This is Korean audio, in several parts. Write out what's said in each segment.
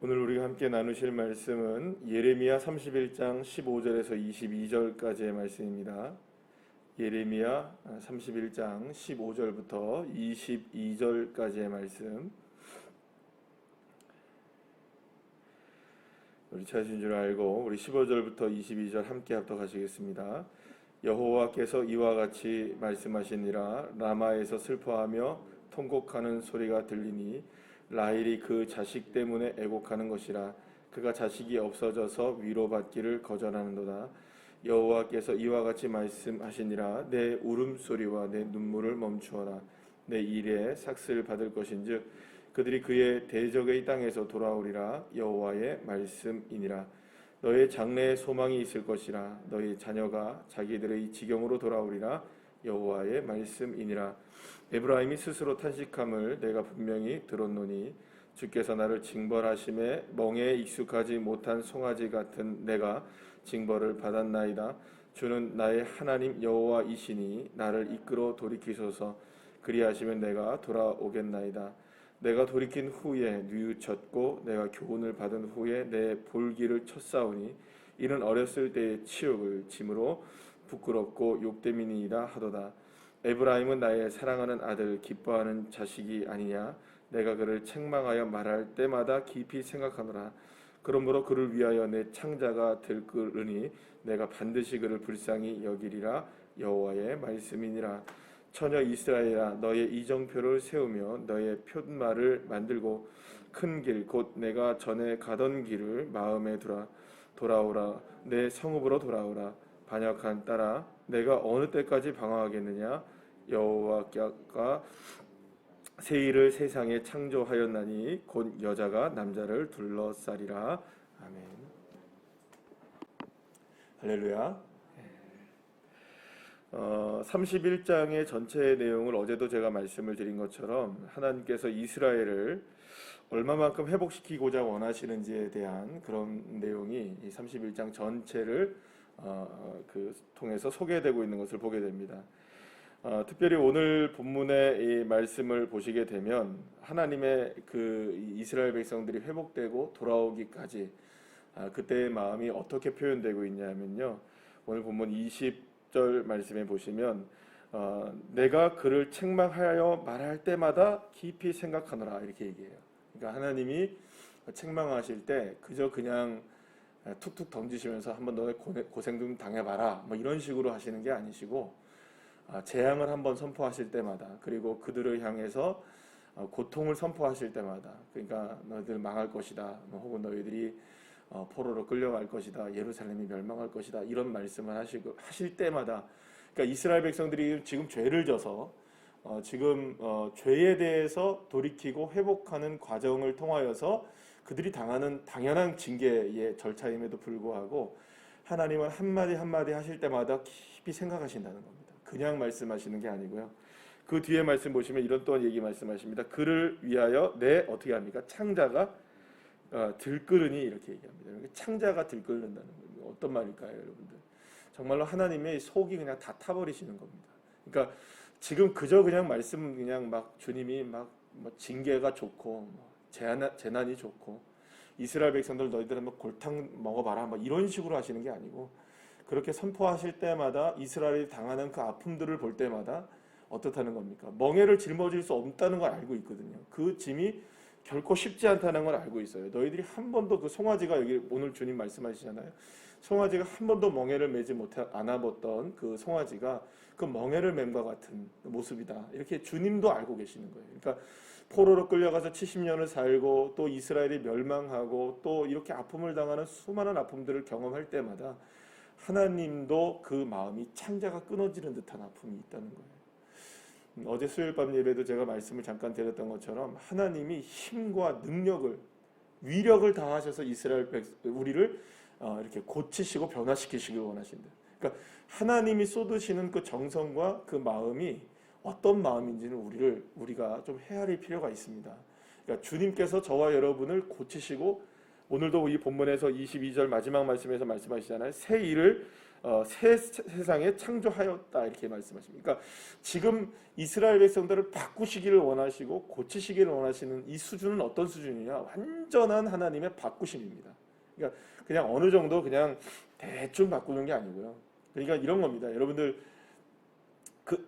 오늘 우리가 함께 나누실 말씀은 예레미야 31장 15절에서 22절까지의 말씀입니다. 예레미야 31장 15절부터 22절까지의 말씀. 우리 찾으신 줄 알고 우리 15절부터 22절 함께 합독하시겠습니다. 여호와께서 이와 같이 말씀하시니라. 라마에서 슬퍼하며 통곡하는 소리가 들리니 라헬이 그 자식 때문에 애곡하는 것이라. 그가 자식이 없어져서 위로받기를 거절하는도다. 여호와께서 이와 같이 말씀하시니라. 내 울음소리와 내 눈물을 멈추어라. 내 일에 삭슬 받을 것인즉 그들이 그의 대적의 땅에서 돌아오리라. 여호와의 말씀이니라. 너의 장래에 소망이 있을 것이라. 너희 자녀가 자기들의 지경으로 돌아오리라. 여호와의 말씀이니라. 에브라임이 스스로 탄식함을 내가 분명히 들었노니 주께서 나를 징벌하심에 멍에 익숙하지 못한 송아지 같은 내가 징벌을 받았나이다. 주는 나의 하나님 여호와이시니 나를 이끌어 돌이키소서. 그리하시면 내가 돌아오겠나이다. 내가 돌이킨 후에 뉘우쳤고 내가 교훈을 받은 후에 내 볼기를 쳤사오니 이는 어렸을 때의 치욕을 짐으로 부끄럽고 욕됨이니이다 하도다. 에브라임은 나의 사랑하는 아들 기뻐하는 자식이 아니냐. 내가 그를 책망하여 말할 때마다 깊이 생각하노라. 그러므로 그를 위하여 내 창자가 들끓으니 내가 반드시 그를 불쌍히 여기리라. 여호와의 말씀이니라. 처녀 이스라엘아, 너의 이정표를 세우며 너의 표말을 만들고 큰 길 곧 내가 전에 가던 길을 마음에 두라. 돌아오라. 내 성읍으로 돌아오라. 반역한 딸아, 내가 어느 때까지 방황하겠느냐. 여호와가 세일을 세상에 창조하였나니 곧 여자가 남자를 둘러싸리라. 아멘. 할렐루야. 31장의 전체 내용을 어제도 제가 말씀을 드린 것처럼 하나님께서 이스라엘을 얼마만큼 회복시키고자 원하시는지에 대한 그런 내용이 이 31장 전체를 통해서 소개되고 있는 것을 보게 됩니다. 특별히 오늘 본문의 이 말씀을 보시게 되면 하나님의 그 이스라엘 백성들이 회복되고 돌아오기까지 그때의 마음이 어떻게 표현되고 있냐면요. 오늘 본문 20절 말씀에 보시면 내가 그를 책망하여 말할 때마다 깊이 생각하노라 이렇게 얘기해요. 그러니까 하나님이 책망하실 때 그저 그냥 툭툭 던지시면서 한번 너의 고생 좀 당해봐라 뭐 이런 식으로 하시는 게 아니시고 재앙을 한번 선포하실 때마다 그리고 그들을 향해서 고통을 선포하실 때마다 그러니까 너희들 망할 것이다 혹은 너희들이 포로로 끌려갈 것이다 예루살렘이 멸망할 것이다 이런 말씀을 하실 때마다 그러니까 이스라엘 백성들이 지금 죄를 져서 지금 죄에 대해서 돌이키고 회복하는 과정을 통하여서 그들이 당하는 당연한 징계의 절차임에도 불구하고 하나님은 한마디 한마디 하실 때마다 깊이 생각하신다는 겁니다. 그냥 말씀하시는 게 아니고요. 그 뒤에 말씀 보시면 이런 또한 얘기 말씀하십니다. 그를 위하여 내 어떻게 합니까? 창자가 들끓으니 이렇게 얘기합니다. 창자가 들끓는다는 겁니다. 어떤 말일까요, 여러분들? 정말로 하나님의 속이 그냥 다 타버리시는 겁니다. 그러니까 지금 그저 그냥 말씀 그냥 막 주님이 막 뭐 징계가 좋고 뭐 재난이 좋고 이스라엘 백성들 너희들은 뭐 골탕 먹어봐라 뭐 이런 식으로 하시는 게 아니고 그렇게 선포하실 때마다 이스라엘이 당하는 그 아픔들을 볼 때마다 어떻다는 겁니까? 멍에를 짊어질 수 없다는 걸 알고 있거든요. 그 짐이 결코 쉽지 않다는 걸 알고 있어요. 너희들이 한 번도 그 송아지가 여기 오늘 주님 말씀하시잖아요. 송아지가 한 번도 멍에를 매지 않아봤던 그 송아지가 그 멍에를 맴과 같은 모습이다. 이렇게 주님도 알고 계시는 거예요. 그러니까 포로로 끌려가서 70년을 살고 또 이스라엘이 멸망하고 또 이렇게 아픔을 당하는 수많은 아픔들을 경험할 때마다 하나님도 그 마음이 창자가 끊어지는 듯한 아픔이 있다는 거예요. 어제 수요일 밤 예배도 제가 말씀을 잠깐 드렸던 것처럼 하나님이 힘과 능력을 위력을 다하셔서 이스라엘 우리를 이렇게 고치시고 변화시키시길 원하신다. 그러니까 하나님이 쏟으시는 그 정성과 그 마음이 어떤 마음인지는 우리가 좀 헤아릴 필요가 있습니다. 그러니까 주님께서 저와 여러분을 고치시고 오늘도 이 본문에서 22절 마지막 말씀에서 말씀하시잖아요. 새 일을 새 세상에 창조하였다 이렇게 말씀하십니다. 그러니까 지금 이스라엘 백성들을 바꾸시기를 원하시고 고치시기를 원하시는 이 수준은 어떤 수준이냐? 완전한 하나님의 바꾸심입니다. 그러니까 그냥 어느 정도 그냥 대충 바꾸는 게 아니고요. 그러니까 이런 겁니다. 여러분들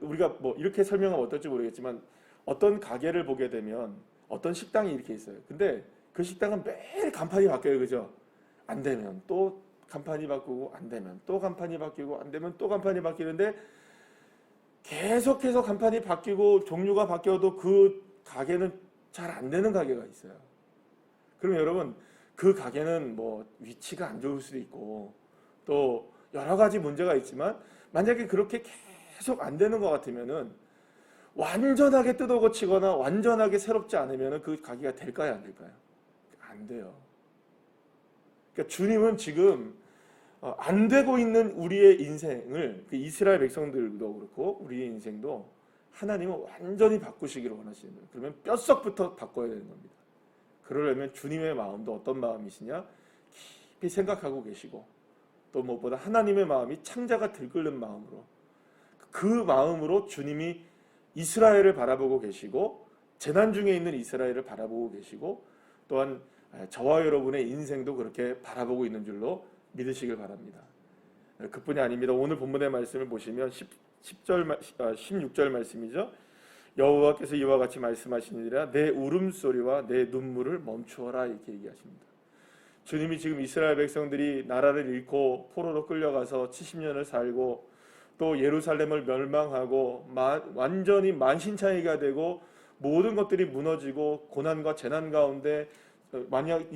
우리가 뭐 이렇게 설명하면 어떨지 모르겠지만 어떤 가게를 보게 되면 어떤 식당이 이렇게 있어요. 근데 그 식당은 매일 간판이 바뀌어요. 그죠? 안 되면 또 간판이 바꾸고 안 되면 또 간판이 바뀌고 안 되면 또 간판이 바뀌는데 계속해서 간판이 바뀌고 종류가 바뀌어도 그 가게는 잘 안 되는 가게가 있어요. 그럼 여러분 그 가게는 뭐 위치가 안 좋을 수도 있고 또 여러 가지 문제가 있지만 만약에 그렇게 계속 안 되는 것 같으면은 완전하게 뜯어고치거나 완전하게 새롭지 않으면은 그 가게가 될까요, 안 될까요? 안 돼요. 그러니까 주님은 지금 안 되고 있는 우리의 인생을 그 이스라엘 백성들도 그렇고 우리의 인생도 하나님은 완전히 바꾸시기를 원하시는 거예요. 그러면 뼛속부터 바꿔야 되는 겁니다. 그러려면 주님의 마음도 어떤 마음이시냐? 깊이 생각하고 계시고 또 무엇보다 하나님의 마음이 창자가 들끓는 마음으로 그 마음으로 주님이 이스라엘을 바라보고 계시고 재난 중에 있는 이스라엘을 바라보고 계시고 또한 저와 여러분의 인생도 그렇게 바라보고 있는 줄로 믿으시길 바랍니다. 그뿐이 아닙니다. 오늘 본문의 말씀을 보시면 16절 말씀이죠. 여호와께서 이와 같이 말씀하시니라 내 울음소리와 내 눈물을 멈추어라 이렇게 얘기하십니다. 주님이 지금 이스라엘 백성들이 나라를 잃고 포로로 끌려가서 70년을 살고 또 예루살렘을 멸망하고 완전히 만신창이가 되고 모든 것들이 무너지고 고난과 재난 가운데 만약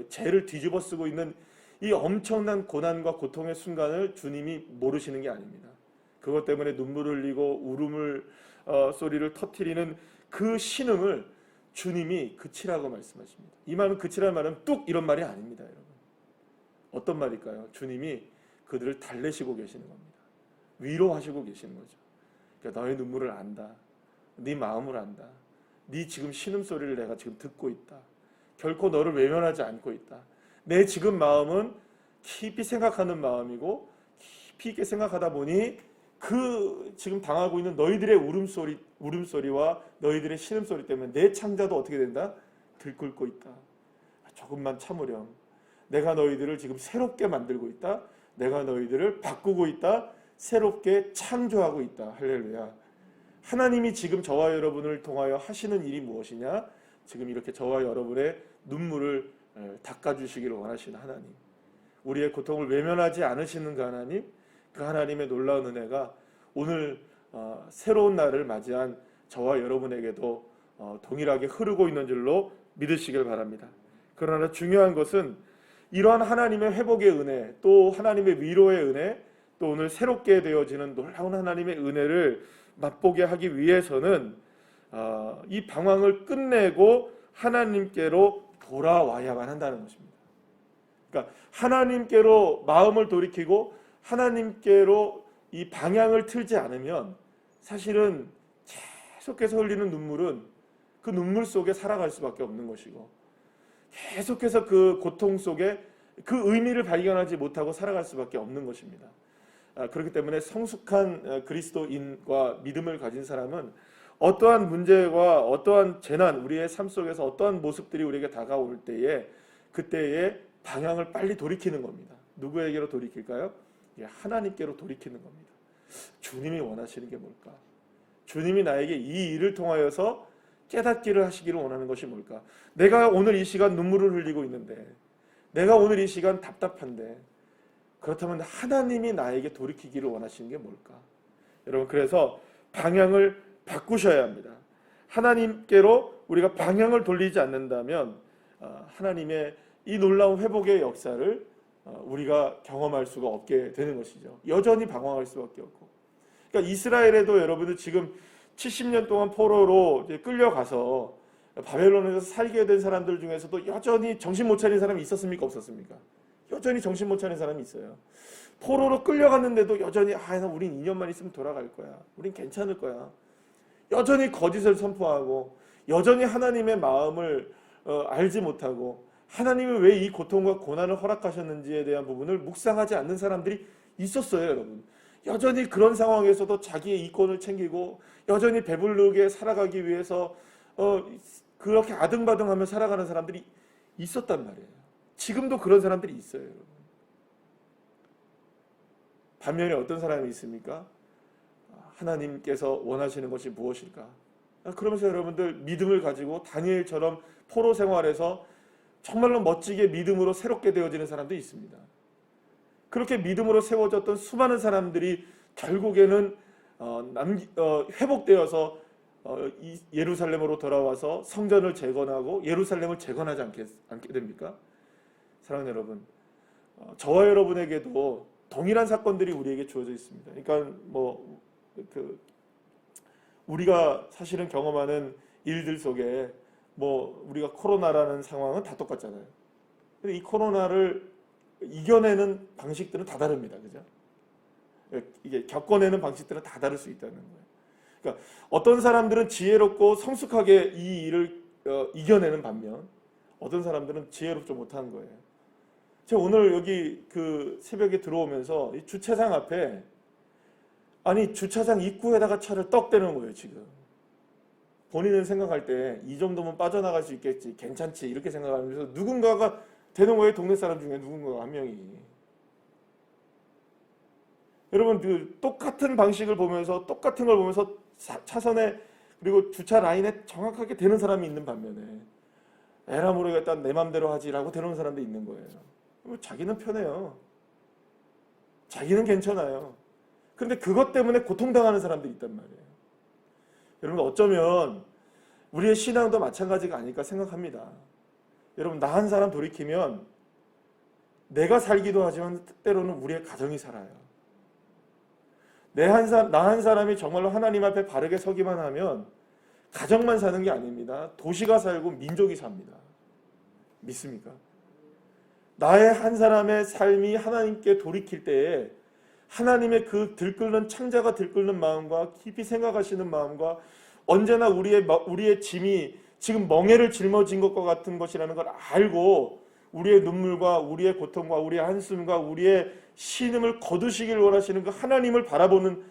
죄를 뒤집어 쓰고 있는 이 엄청난 고난과 고통의 순간을 주님이 모르시는 게 아닙니다. 그것 때문에 눈물을 흘리고 울음을 소리를 터뜨리는 그 신음을 주님이 그치라고 말씀하십니다. 이 말은 그치라는 말은 뚝 이런 말이 아닙니다, 여러분. 어떤 말일까요? 주님이 그들을 달래시고 계시는 겁니다. 위로하시고 계시는 거죠. 그러니까 너의 눈물을 안다. 네 마음을 안다. 네 지금 신음소리를 내가 지금 듣고 있다. 결코 너를 외면하지 않고 있다. 내 지금 마음은 깊이 생각하는 마음이고 깊이 있게 생각하다 보니 그 지금 당하고 있는 너희들의 울음소리와 너희들의 신음소리 때문에 내 창자도 어떻게 된다? 들끓고 있다. 조금만 참으렴. 내가 너희들을 지금 새롭게 만들고 있다. 내가 너희들을 바꾸고 있다. 새롭게 창조하고 있다. 할렐루야. 하나님이 지금 저와 여러분을 통하여 하시는 일이 무엇이냐? 지금 이렇게 저와 여러분의 눈물을 닦아주시기를 원하시는 하나님, 우리의 고통을 외면하지 않으시는 그 하나님, 그 하나님의 놀라운 은혜가 오늘 새로운 날을 맞이한 저와 여러분에게도 동일하게 흐르고 있는 줄로 믿으시길 바랍니다. 그러나 중요한 것은 이러한 하나님의 회복의 은혜, 또 하나님의 위로의 은혜, 또 오늘 새롭게 되어지는 놀라운 하나님의 은혜를 맛보게 하기 위해서는 이 방황을 끝내고 하나님께로 돌아와야만 한다는 것입니다. 그러니까 하나님께로 마음을 돌이키고 하나님께로 이 방향을 틀지 않으면 사실은 계속해서 흘리는 눈물은 그 눈물 속에 살아갈 수밖에 없는 것이고 계속해서 그 고통 속에 그 의미를 발견하지 못하고 살아갈 수밖에 없는 것입니다. 그렇기 때문에 성숙한 그리스도인과 믿음을 가진 사람은 어떠한 문제와 어떠한 재난, 우리의 삶 속에서 어떠한 모습들이 우리에게 다가올 때에 그때의 방향을 빨리 돌이키는 겁니다. 누구에게로 돌이킬까요? 하나님께로 돌이키는 겁니다. 주님이 원하시는 게 뭘까? 주님이 나에게 이 일을 통하여서 깨닫기를 하시기를 원하는 것이 뭘까? 내가 오늘 이 시간 눈물을 흘리고 있는데, 내가 오늘 이 시간 답답한데, 그렇다면 하나님이 나에게 돌이키기를 원하시는 게 뭘까? 여러분, 그래서 방향을 바꾸셔야 합니다. 하나님께로 우리가 방향을 돌리지 않는다면 하나님의 이 놀라운 회복의 역사를 우리가 경험할 수가 없게 되는 것이죠. 여전히 방황할 수밖에 없고. 그러니까 이스라엘에도 여러분들 지금 70년 동안 포로로 끌려가서 바벨론에서 살게 된 사람들 중에서도 여전히 정신 못 차린 사람이 있었습니까? 없었습니까? 여전히 정신 못 차린 사람이 있어요. 포로로 끌려갔는데도 여전히 우린 2년만 있으면 돌아갈 거야. 우린 괜찮을 거야. 여전히 거짓을 선포하고 여전히 하나님의 마음을 알지 못하고 하나님이 왜 이 고통과 고난을 허락하셨는지에 대한 부분을 묵상하지 않는 사람들이 있었어요, 여러분. 여전히 그런 상황에서도 자기의 이권을 챙기고 여전히 배부르게 살아가기 위해서 그렇게 아등바등하며 살아가는 사람들이 있었단 말이에요. 지금도 그런 사람들이 있어요, 여러분. 반면에 어떤 사람이 있습니까? 하나님께서 원하시는 것이 무엇일까? 그러면서 여러분들 믿음을 가지고 다니엘처럼 포로 생활에서 정말로 멋지게 믿음으로 새롭게 되어지는 사람도 있습니다. 그렇게 믿음으로 세워졌던 수많은 사람들이 결국에는 회복되어서 예루살렘으로 돌아와서 성전을 재건하고 예루살렘을 재건하지 않게 됩니까? 사랑하는 여러분, 저와 여러분에게도 동일한 사건들이 우리에게 주어져 있습니다. 그러니까 우리가 사실은 경험하는 일들 속에 우리가 코로나라는 상황은 다 똑같잖아요. 근데 이 코로나를 이겨내는 방식들은 다 다릅니다. 그죠? 이게 겪어내는 방식들은 다 다를 수 있다는 거예요. 그러니까 어떤 사람들은 지혜롭고 성숙하게 이 일을 이겨내는 반면 어떤 사람들은 지혜롭지 못한 거예요. 제가 오늘 여기 새벽에 들어오면서 이 주차장 앞에 주차장 입구에다가 차를 떡 대는 거예요, 지금. 본인은 생각할 때 이 정도면 빠져나갈 수 있겠지, 괜찮지 이렇게 생각하면서 누군가가 되는 거예요. 동네 사람 중에 누군가가 한 명이. 여러분 똑같은 방식을 보면서 똑같은 걸 보면서 차선에 그리고 주차 라인에 정확하게 되는 사람이 있는 반면에 에라 모르겠다 내 맘대로 하지라고 되는 사람도 있는 거예요. 자기는 편해요. 자기는 괜찮아요. 그런데 그것 때문에 고통당하는 사람들이 있단 말이에요. 여러분 어쩌면 우리의 신앙도 마찬가지가 아닐까 생각합니다. 여러분 나 한 사람 돌이키면 내가 살기도 하지만 때로는 우리의 가정이 살아요. 나 한 사람이 정말로 하나님 앞에 바르게 서기만 하면 가정만 사는 게 아닙니다. 도시가 살고 민족이 삽니다. 믿습니까? 나의 한 사람의 삶이 하나님께 돌이킬 때에 하나님의 그 들끓는 창자가 들끓는 마음과 깊이 생각하시는 마음과 언제나 우리의 짐이 지금 멍에를 짊어진 것과 같은 것이라는 걸 알고 우리의 눈물과 우리의 고통과 우리의 한숨과 우리의 신음을 거두시길 원하시는 그 하나님을 바라보는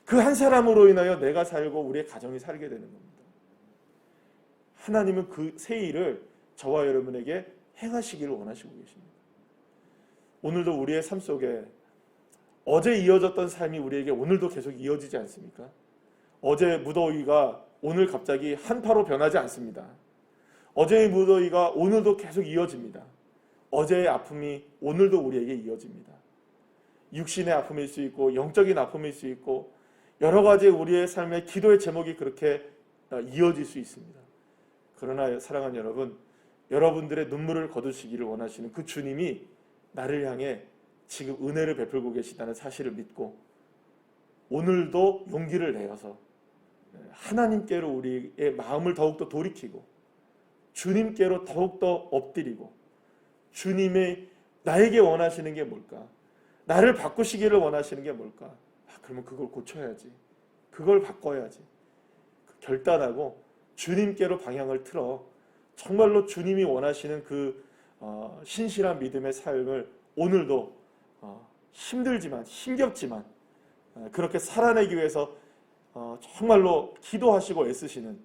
그 한 사람으로 인하여 내가 살고 우리의 가정이 살게 되는 겁니다. 하나님은 그 새 일을 저와 여러분에게 행하시기를 원하시고 계십니다. 오늘도 우리의 삶 속에 어제 이어졌던 삶이 우리에게 오늘도 계속 이어지지 않습니까? 어제 무더위가 오늘 갑자기 한파로 변하지 않습니다. 어제의 무더위가 오늘도 계속 이어집니다. 어제의 아픔이 오늘도 우리에게 이어집니다. 육신의 아픔일 수 있고 영적인 아픔일 수 있고 여러 가지 우리의 삶의 기도의 제목이 그렇게 이어질 수 있습니다. 그러나 사랑하는 여러분, 여러분들의 눈물을 거두시기를 원하시는 그 주님이 나를 향해 지금 은혜를 베풀고 계시다는 사실을 믿고 오늘도 용기를 내어서 하나님께로 우리의 마음을 더욱더 돌이키고 주님께로 더욱더 엎드리고 주님의 나에게 원하시는 게 뭘까? 나를 바꾸시기를 원하시는 게 뭘까? 그러면 그걸 고쳐야지. 그걸 바꿔야지. 결단하고 주님께로 방향을 틀어 정말로 주님이 원하시는 그 신실한 믿음의 삶을 오늘도 힘들지만 힘겹지만 그렇게 살아내기 위해서 정말로 기도하시고 애쓰시는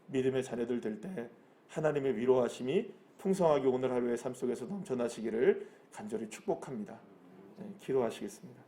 믿음의 자녀들 될 때 하나님의 위로하심이 풍성하게 오늘 하루의 삶 속에서 넘쳐나시기를 간절히 축복합니다. 기도하시겠습니다.